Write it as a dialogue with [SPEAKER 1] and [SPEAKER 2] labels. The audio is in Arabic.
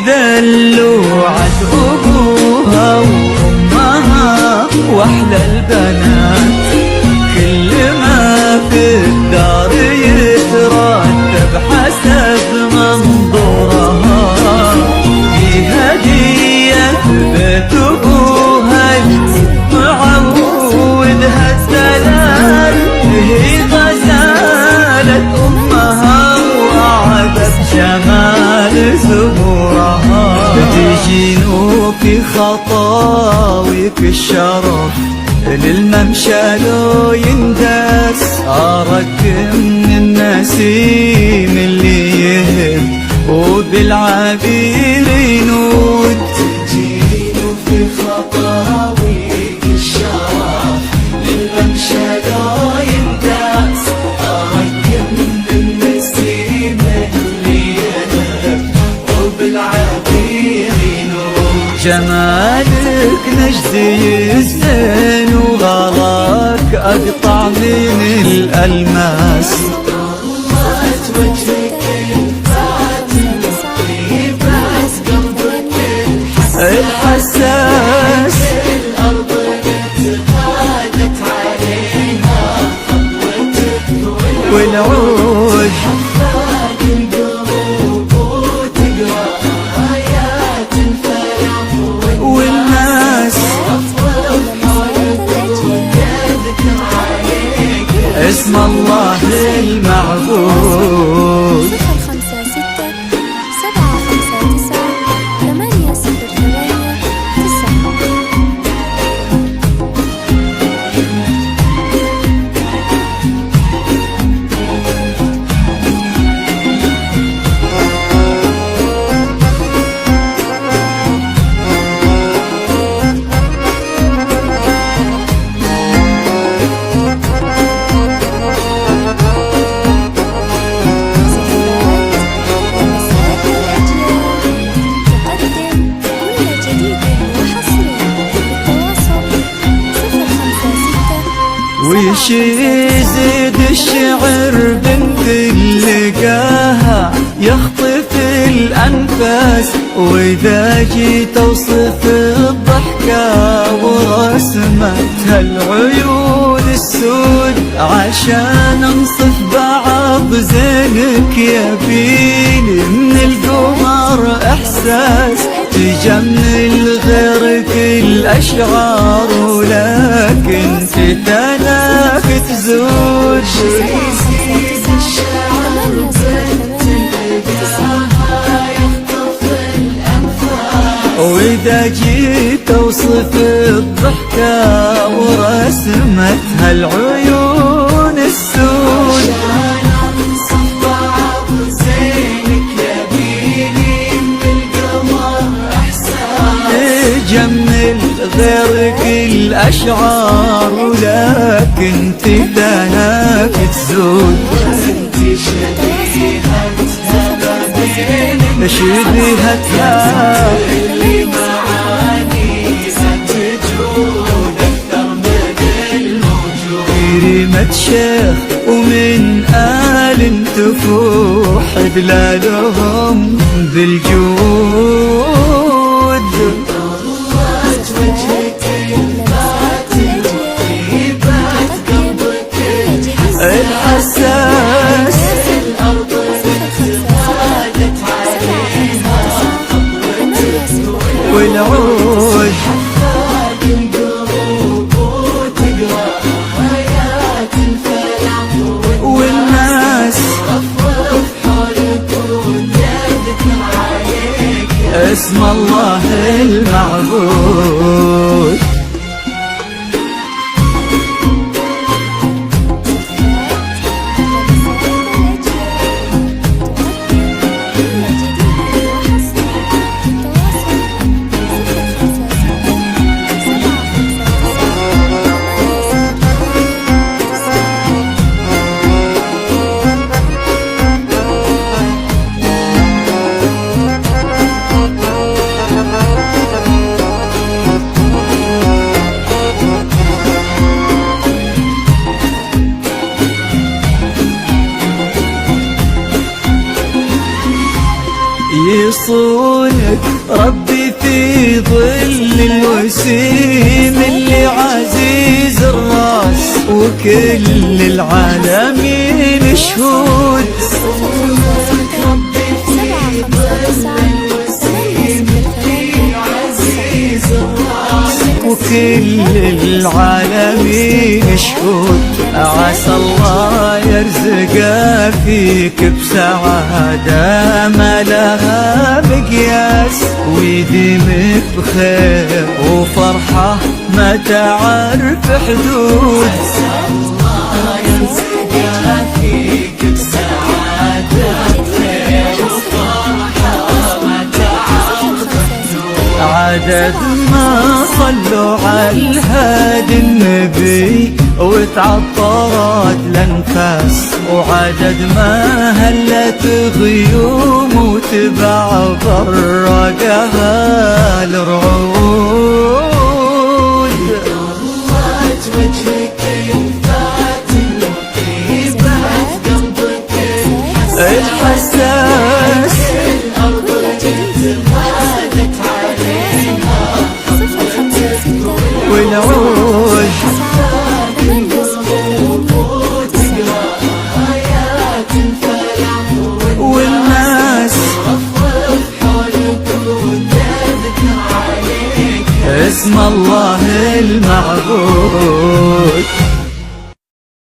[SPEAKER 1] دلوعة أبوها وأمها وأحلى البنات، كل ما في الدار يترتب حسب منظورها، في هدية بيت أبوها معودها الدلال، هي غزالة أمها وأعذب جمال زهورها، تجينوك خطاويك الشرف للممشى لو يندس، أرق من النسيم اللي يهب وبالعبير ينود، تجينوك خطاويك الشرف للممشى لو يندس، أرق من النسيم اللي يهب وبالعبير ينود، جمالك نجدي الزين وغلاك أقطع من الألماس، الحساس الأرض قادت عليها خطوتك والعود، حفاك القلوب وتقرأ آيات الفلاح والناس، اسم الله المعبود. وش يزيد الشعر بنت لقاها يخطف الأنفاس، وإذا جيت أوصف الضحكة ورسمتها العيون السود، عشان أنصف بعض زينك يبيني من القمر إحساس، تجمل غيرك الأشعار ولكن فتناك تزود، يزيد الشعر تلقاها يخطف الأنفاس، وإذا جيت أوصف الضحكة ورسمتها العيون السود، جمل غيرك الأشعار ولكن تداناك تزود، شبيهتها اللي معانيها تجود أكثر من الموجود، كريمة شيخ ومن آل تفوح دلالهم بالجود، الحساس الأرض قادت عليها خطوتك والعود، حفاك القلوب وتقرأ آيات الفلاح والناس، رفرف حولك ويدك عليك، اسم يصونك ربي في ظل الوسيم اللي عزيز الراس وكل العالمين شهود. وكل العالمين شهود. عسى الله يرزق فيك بسعادة ما لها مقياس ويديمك بخير وفرحة ما تعرف حدود. عسى الله يرزق فيك بسعادة عدد ما صلوا على الهادي النبي وتعطرت الانفاس وعدد ما هلت غيوم وتبع برقها الرعود. ضوت وجهك ينفاتن وطيبت قلبك الحساس الأرض تزهدت والعود والناس اسم الله المعبود.